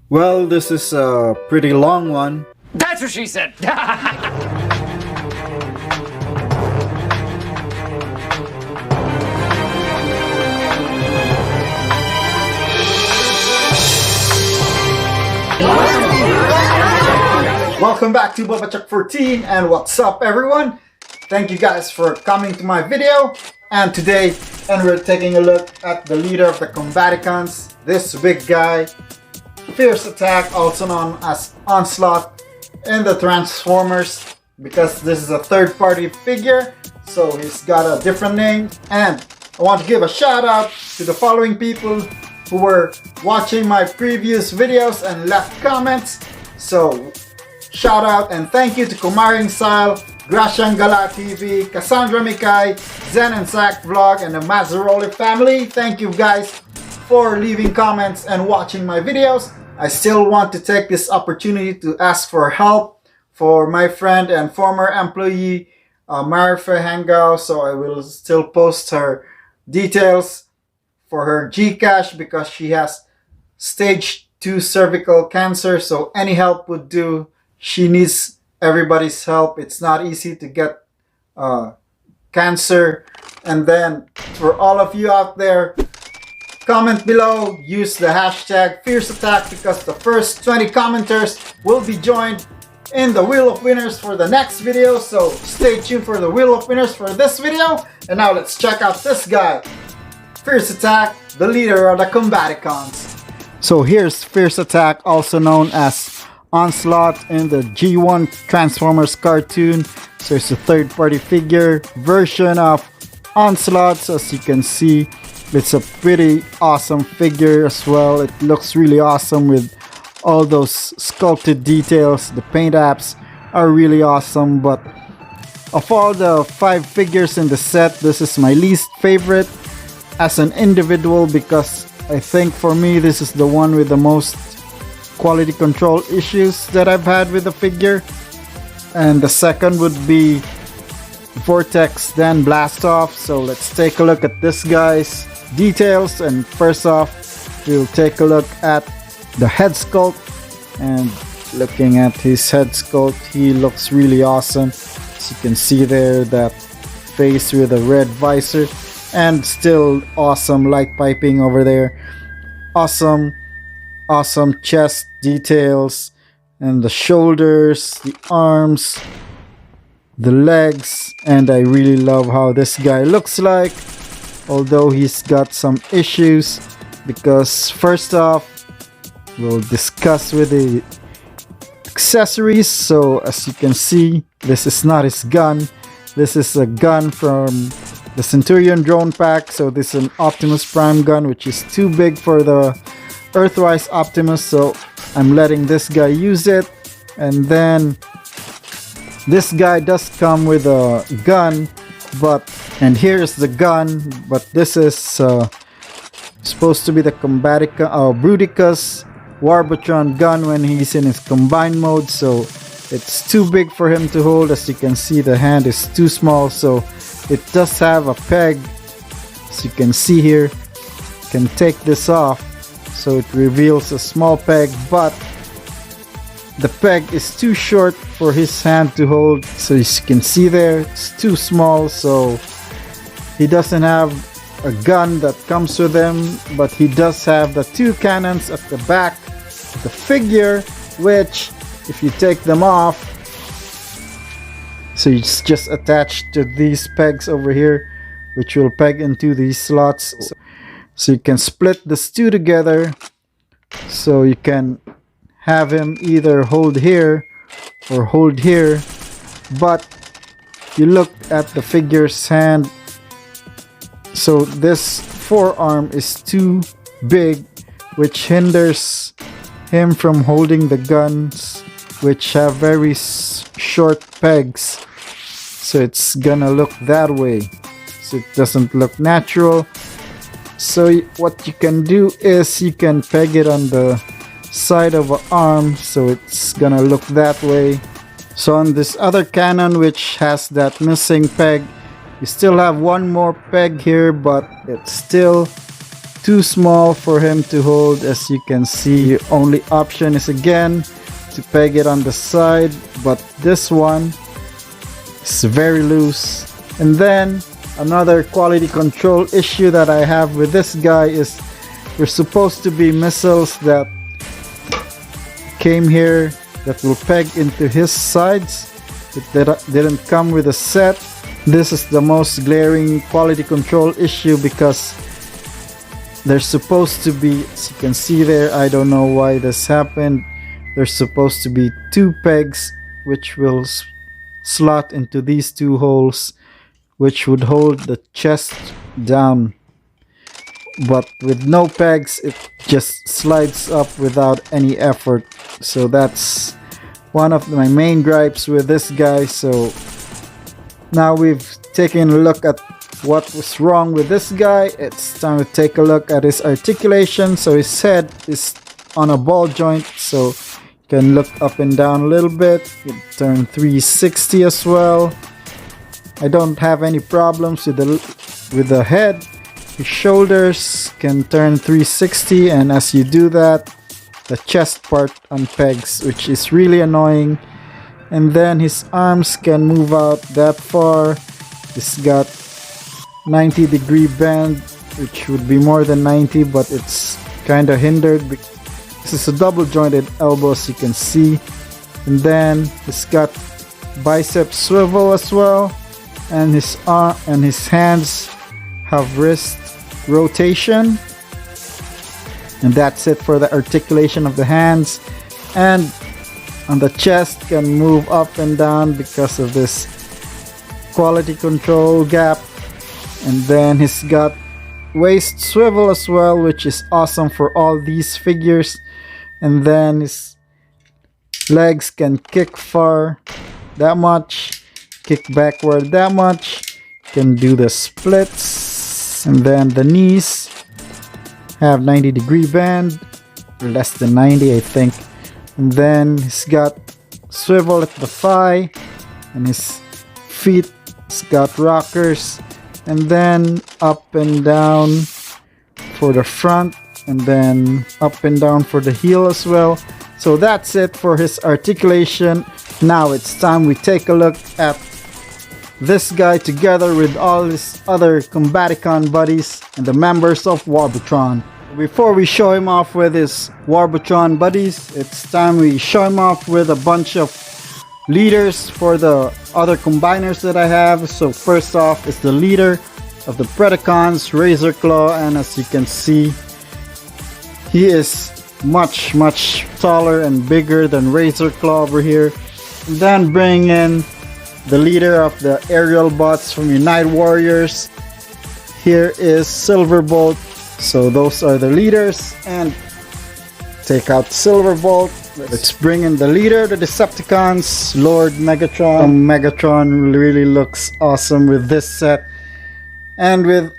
Well, this is a pretty long one. That's what she said. Welcome back to WARBOTRON 14, and what's up everyone? Thank you guys for coming to my video. And today, we're taking a look at the leader of the Combaticons, this big guy, Fierce Attack, also known as ONSLAUGHT in the Transformers, because this is a third-party figure, so he's got a different name. And I want to give a shout out to the following people who were watching my previous videos and left comments. So shout out and thank you to Kumaring Style, Gracian Gala TV, Cassandra Mikay, Zen and Sack Vlog, and the Mazzaroli family. Thank you guys for leaving comments and watching my videos. I still want to take this opportunity to ask for help for my friend and former employee Marife Hangao, so I will still post her details for her Gcash because she has stage 2 cervical cancer, so any help would do. She needs everybody's help. It's not easy to get cancer. And then for all of you out there, comment below, use the hashtag Fierce Attack, because the first 20 commenters will be joined in the Wheel of Winners for the next video. So stay tuned for the Wheel of Winners for this video. And now let's check out this guy, Fierce Attack, the leader of the Combaticons. So here's Fierce Attack, also known as ONSLAUGHT in the G1 Transformers cartoon. So it's a third-party figure version of ONSLAUGHT. So as you can see, it's a pretty awesome figure as well. It looks really awesome with all those sculpted details. The paint apps are really awesome, but of all the 5 figures in the set, this is my least favorite as an individual, because I think for me this is the one with the most quality control issues that I've had with the figure. And the second would be Vortex, then Blast Off. So let's take a look at this guy's details. And first off, we'll take a look at the head sculpt. And looking at his head sculpt, he looks really awesome. As you can see there, that face with a red visor, and still awesome light piping over there. Awesome chest details, and the shoulders, the arms, the legs. And I really love how this guy looks like, although he's got some issues, because first off, we'll discuss with the accessories. So as you can see, this is not his gun. This is a gun from the Centurion drone pack. So this is an Optimus Prime gun, which is too big for the Earthrise Optimus, so I'm letting this guy use it. And then this guy does come with a gun, and here's the gun, but this is supposed to be the Bruticus WARBOTRON gun when he's in his combined mode, so it's too big for him to hold. As you can see, the hand is too small, so it does have a peg. As you can see here, you can take this off, so it reveals a small peg, but the peg is too short for his hand to hold. So as you can see there, it's too small, so he doesn't have a gun that comes with him, but he does have the 2 cannons at the back of the figure, which if you take them off, so it's just attached to these pegs over here, which will peg into these slots. So you can split the 2 together, so you can have him either hold here or hold here. But you look at the figure's hand, so this forearm is too big, which hinders him from holding the guns, which have very short pegs. So it's gonna look that way, so it doesn't look natural. So what you can do is you can peg it on the side of an arm, so it's gonna look that way. So on this other cannon, which has that missing peg, you still have one more peg here, but it's still too small for him to hold. As you can see, the only option is again to peg it on the side, but this one is very loose. And then another quality control issue that I have with this guy is there's supposed to be missiles that came here that will peg into his sides. It didn't come with a set. This is the most glaring quality control issue because there's supposed to be, as you can see there, I don't know why this happened, there's supposed to be 2 pegs which will slot into these 2 holes, which would hold the chest down. But with no pegs, it just slides up without any effort. So that's one of my main gripes with this guy. So now we've taken a look at what was wrong with this guy. It's time to take a look at his articulation. So his head is on a ball joint, so you can look up and down a little bit. You can turn 360 as well. I don't have any problems with the head. His shoulders can turn 360, and as you do that, the chest part unpegs, which is really annoying. And then his arms can move out that far. He's got 90-degree bend, which would be more than 90, but it's kind of hindered. This is a double jointed elbow, as you can see. And then he's got bicep swivel as well, and his arm and his hands have wrist rotation. And that's it for the articulation of the hands. And on the chest, can move up and down because of this quality control gap. And then he's got waist swivel as well, which is awesome for all these figures. And then his legs can kick far that much, kick backward that much, can do the splits. And then the knees have 90-degree bend, less than 90 I think. And then he's got swivel at the thigh, and his feet, he's got rockers, and then up and down for the front, and then up and down for the heel as well. So that's it for his articulation. Now it's time we take a look at this guy together with all his other Combaticon buddies and the members of WARBOTRON. Before we show him off with his WARBOTRON buddies, it's time we show him off with a bunch of leaders for the other combiners that I have. So first off is the leader of the Predacons, Razor Claw, and as you can see, he is much taller and bigger than Razor Claw over here. And then bring in the leader of the aerial bots from Unite Warriors. Here is Silverbolt. So those are the leaders, and take out Silverbolt. Let's bring in the leader of the Decepticons, Lord Megatron. Megatron really looks awesome with this set. And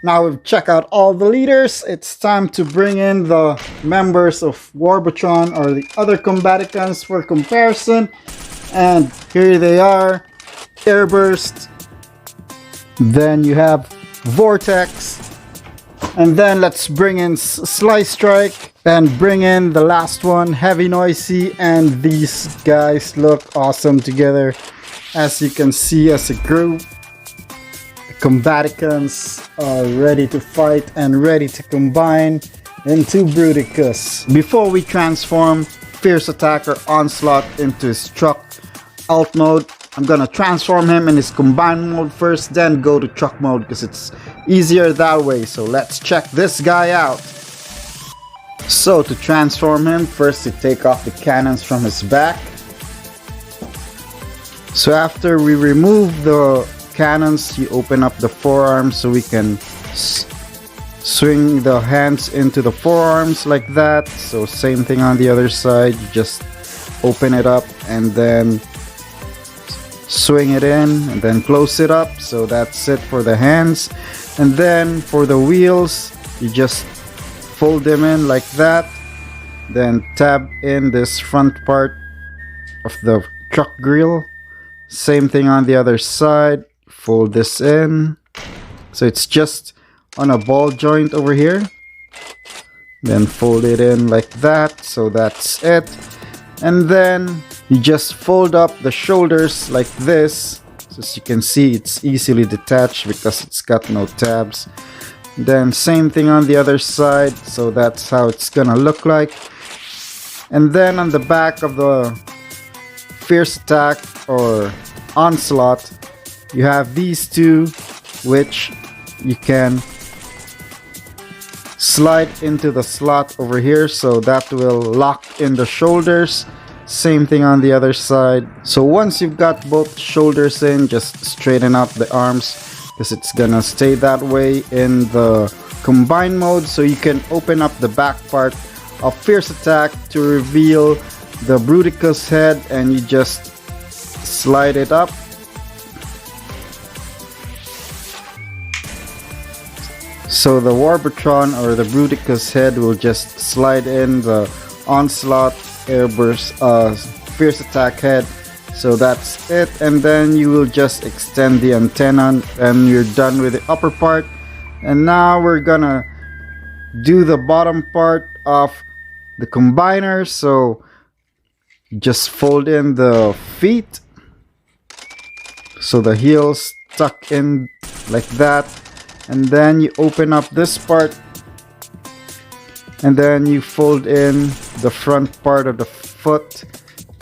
now we've checked out all the leaders, it's time to bring in the members of WARBOTRON or the other Combaticons for comparison. And here they are: Airburst, then you have Vortex, and then let's bring in Slice Strike, and bring in the last one, Heavy Noisy. And these guys look awesome together. As you can see, as a group, the Combaticons are ready to fight and ready to combine into Bruticus. Before we transform Fierce Attacker Onslaught into his truck alt mode, I'm gonna transform him in his combined mode first, then go to truck mode because it's easier that way. So let's check this guy out. So to transform him, first you take off the cannons from his back. So after we remove the cannons, you open up the forearms so we can swing the hands into the forearms like that. So same thing on the other side, you just open it up and then swing it in and then close it up. So that's it for the hands. And then for the wheels, you just fold them in like that, then tab in this front part of the truck grill. Same thing on the other side, fold this in. So it's just on a ball joint over here. Then fold it in like that, so that's it. And then you just fold up the shoulders like this. So as you can see, it's easily detached because it's got no tabs. Then same thing on the other side, so that's how it's gonna look like. And then on the back of the Fierce Attack or Onslaught, you have these two, which you can slide into the slot over here, so that will lock in the shoulders. Same thing on the other side. So once you've got both shoulders in, just straighten out the arms, because it's gonna stay that way in the combine mode. So you can open up the back part of Fierce Attack to reveal the Bruticus head, and you just slide it up. So the Warbotron or the Bruticus head will just slide in the Onslaught Airburst Fierce Attack head. So that's it, and then you will just extend the antenna and you're done with the upper part. And now we're gonna do the bottom part of the combiner. So just fold in the feet, so the heels tuck in like that, and then you open up this part, and then you fold in the front part of the foot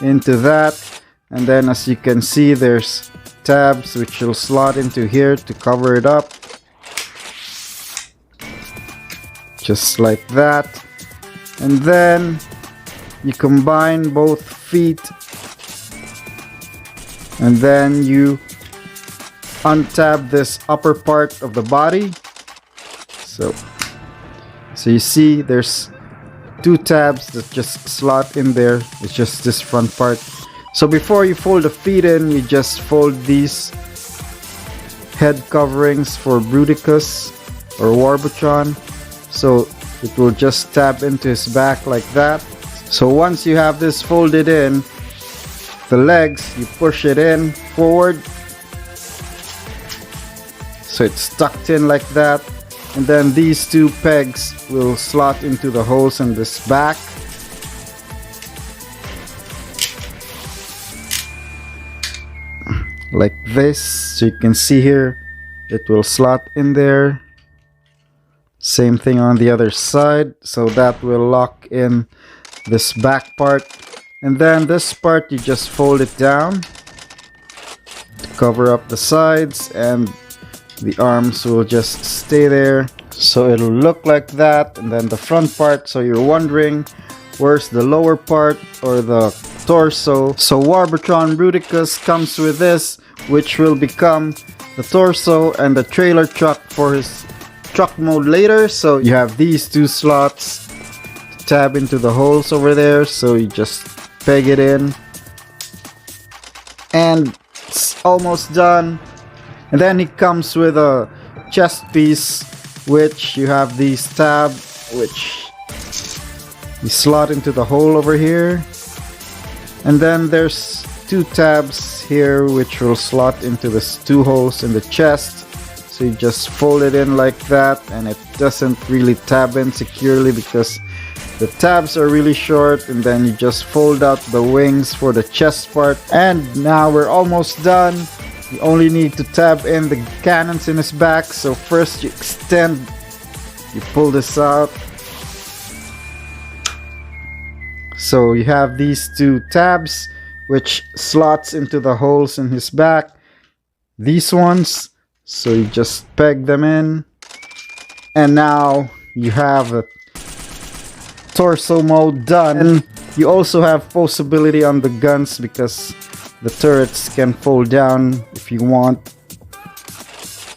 into that. And then as you can see, there's tabs which will slot into here to cover it up, just like that. And then you combine both feet, and then you untab this upper part of the body. So you see there's two tabs that just slot in there. It's just this front part. So before you fold the feet in, you just fold these head coverings for Bruticus or Warbotron, so it will just tab into his back like that. So once you have this folded in, the legs, you push it in forward, so it's tucked in like that. And then these two pegs will slot into the holes in this back. Like this, so you can see here, it will slot in there. Same thing on the other side, so that will lock in this back part. And then this part, you just fold it down to cover up the sides, and the arms will just stay there, so it'll look like that. And then the front part, so you're wondering where's the lower part or the torso. So Warbotron Bruticus comes with this, which will become the torso and the trailer truck for his truck mode later. So you have these two slots to tab into the holes over there, so you just peg it in, and it's almost done. And then it comes with a chest piece, which you have these tabs which you slot into the hole over here. And then there's two tabs here which will slot into the two holes in the chest. So you just fold it in like that, and it doesn't really tab in securely because the tabs are really short. And then you just fold out the wings for the chest part. And now we're almost done. You only need to tab in the cannons in his back. So first you extend, you pull this out. So you have these two tabs which slots into the holes in his back. These ones, so you just peg them in. And now you have a torso mode done. And you also have possibility on the guns because the turrets can fold down if you want.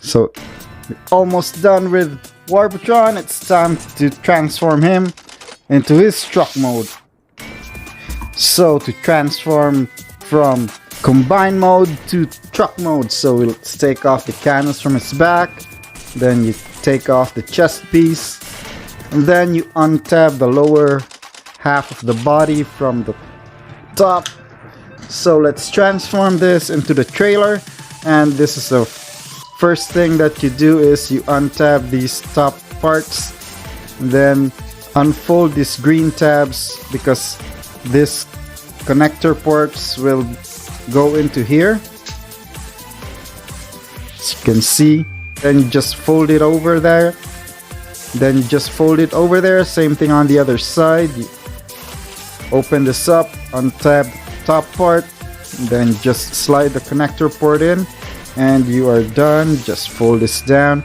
So we're almost done with Warbotron. It's time to transform him into his truck mode. So to transform from combine mode to truck mode, so let's take off the cannons from his back. Then you take off the chest piece, and then you untab the lower half of the body from the top. So let's transform this into the trailer, and this is a first thing that you do is you untab these top parts, then unfold these green tabs because this connector ports will go into here, as you can see. Then you just fold it over there, then you just fold it over there. Same thing on the other side. You open this up, untab top part, then just slide the connector port in, and you are done. Just fold this down,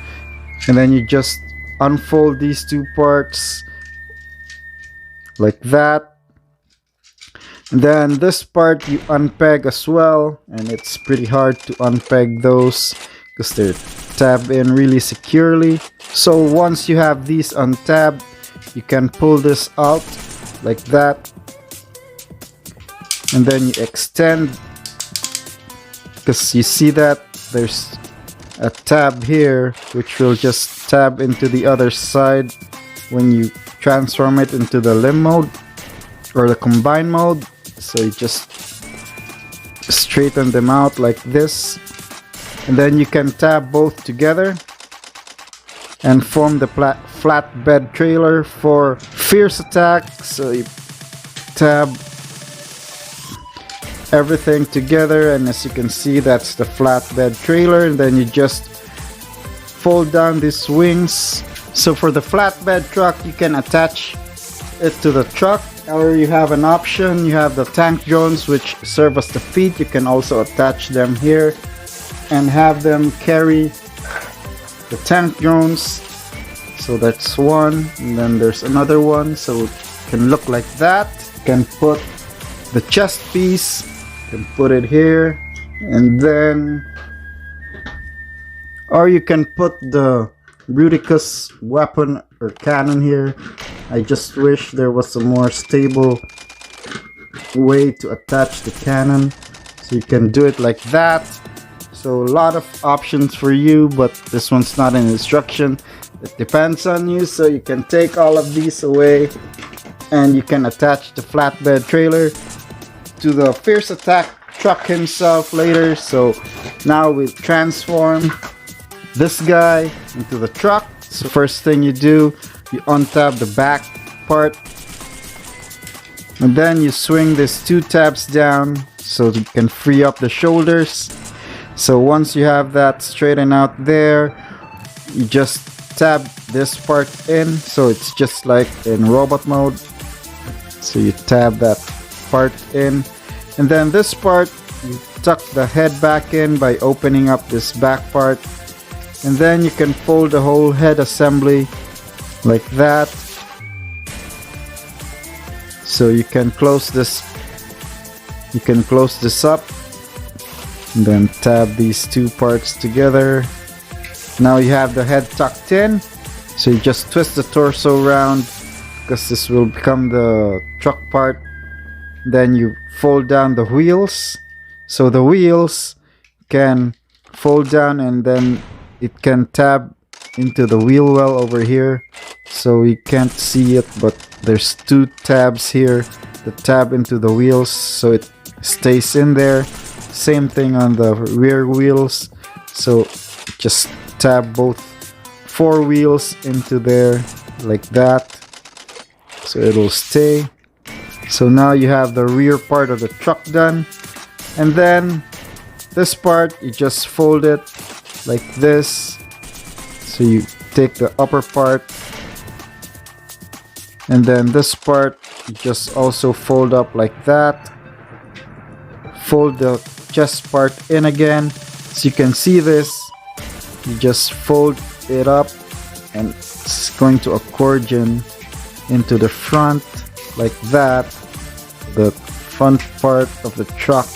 and then you just unfold these two parts like that. And then this part you unpeg as well, and it's pretty hard to unpeg those because they're tabbed in really securely. So once you have these untabbed, you can pull this out like that, and then you extend, because you see that there's a tab here which will just tab into the other side when you transform it into the limb mode or the combine mode. So you just straighten them out like this, and then you can tab both together and form the flatbed trailer for fierce attack. So you tab everything together, and as you can see, that's the flatbed trailer. And then you just fold down these wings. So for the flatbed truck, you can attach it to the truck, or you have an option. You have the tank drones which serve as the feet. You can also attach them here and have them carry the tank drones. So that's one, and then there's another one, so it can look like that. You can put the chest piece, you can put it here, and then, or you can put the Bruticus weapon or cannon here. I just wish there was a more stable way to attach the cannon, so you can do it like that. So a lot of options for you, but this one's not an instruction. It depends on you. So you can take all of these away, and you can attach the flatbed trailer to the fierce attack truck himself later. So now we transform this guy into the truck. So first thing you do, you untap the back part, and then you swing these two tabs down so you can free up the shoulders. So once you have that straightened out there, you just tab this part in, so it's just like in robot mode. So you tab that part in, and then this part you tuck the head back in by opening up this back part, and then you can fold the whole head assembly like that. So you can close this, up, and then tab these two parts together. Now you have the head tucked in, so you just twist the torso around because this will become the truck part. Then you fold down the wheels, so the wheels can fold down, and then it can tab into the wheel well over here. So you can't see it, but there's two tabs here that tab into the wheels, so it stays in there. Same thing on the rear wheels, so just tab both four wheels into there like that, so it'll stay. So now you have the rear part of the truck done, and then this part you just fold it like this. So you take the upper part, and then this part you just also fold up like that. Fold the chest part in again, so you can see this. You just fold it up, and it's going to accordion into the front like that. The front part of the truck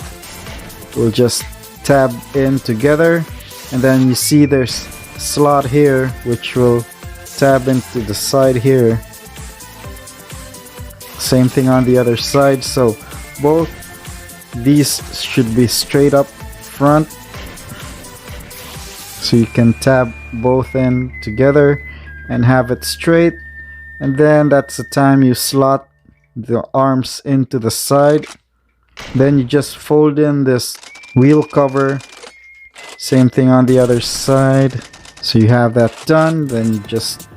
will just tab in together, and then you see there's a slot here which will tab into the side here. Same thing on the other side, so both these should be straight up front, so you can tab both in together and have it straight. And then that's the time you slot the arms into the side. Then you just fold in this wheel cover Same thing on the other side. So you have that done, then you just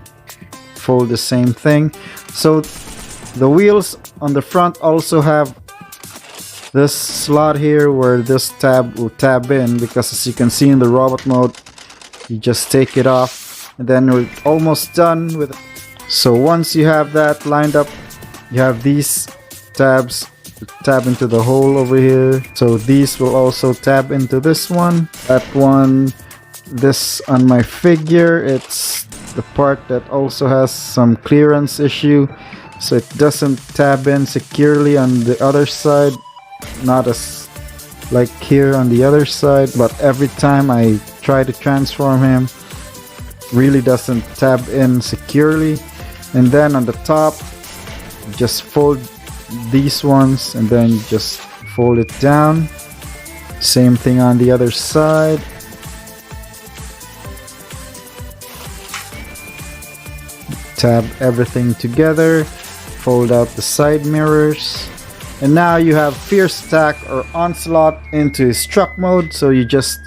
fold the same thing. So the wheels on the front also have this slot here where this tab will tab in, because as you can see in the robot mode, you just take it off, and then we're almost done with it. So once you have that lined up, you have these tabs to tab into the hole over here. So these will also tab into this one, that one. This on my figure, it's the part that also has some clearance issue, so it doesn't tab in securely on the other side, not as like here on the other side, but every time I try to transform him, really doesn't tab in securely. And then on the top, just fold these ones and then just fold it down. Same thing on the other side. Tab everything together, fold out the side mirrors, and now you have Fierce Attack or Onslaught into his truck mode. So you just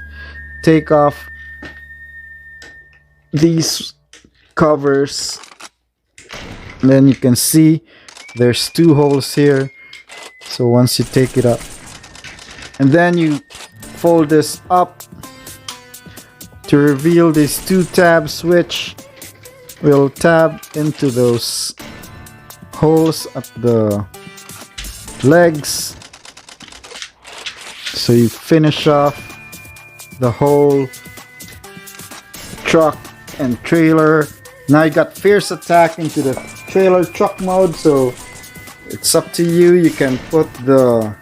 take off these covers, and then you can see there's two holes here. So once you take it up, and then you fold this up to reveal these two tabs, which will tab into those holes at the legs. So you finish off the whole truck and trailer. Now you got Fierce Attack into the trailer truck mode, so it's up to you. You can put the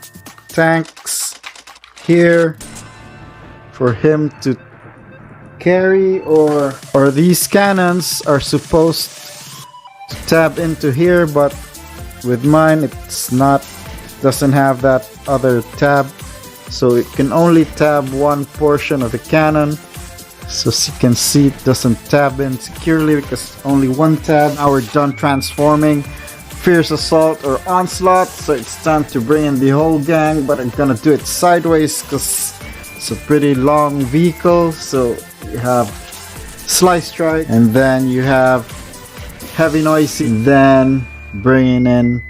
tanks here for him to carry, or these cannons are supposed to tab into here, but with mine it's not, doesn't have that other tab, so it can only tab one portion of the cannon. So as you can see, it doesn't tab in securely because only one tab. Now we're done transforming Fierce Assault or Onslaught, so it's time to bring in the whole gang, but I'm gonna do it sideways because it's a pretty long vehicle. So you have Slice Strike, and then you have Heavy Noisy, then bringing in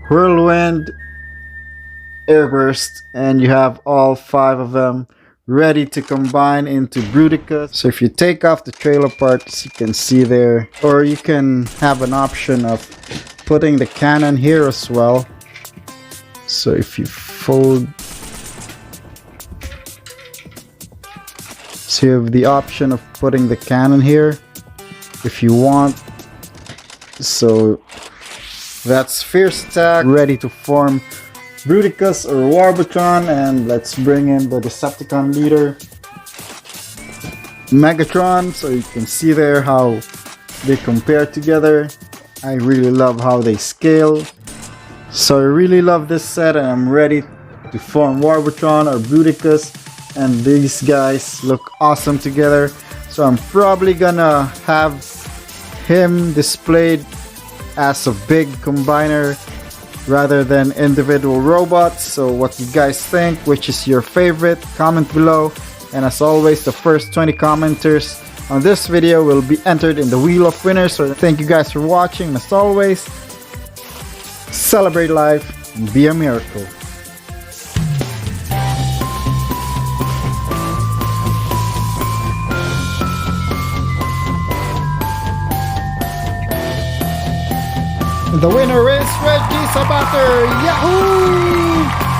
Whirlwind, Airburst, and you have all 5 of them ready to combine into Bruticus. So if you take off the trailer parts, you can see there, or you can have an option of putting the cannon here as well. So if you fold, so you have the option of putting the cannon here if you want. So that's Fierce Attack, ready to form Bruticus or Warbotron, and let's bring in the Decepticon leader, Megatron. So you can see there how they compare together. I really love how they scale. So I really love this set, and I'm ready to form Warbotron or Bruticus, and these guys look awesome together. So I'm probably gonna have him displayed as a big combiner rather than individual robots. So what you guys think, which is your favorite, comment below. And as always, the first 20 commenters on this video will be entered in the Wheel of Winners. So thank you guys for watching, and as always, celebrate life and be a miracle. The winner is Reggie Sabater. Yahoo!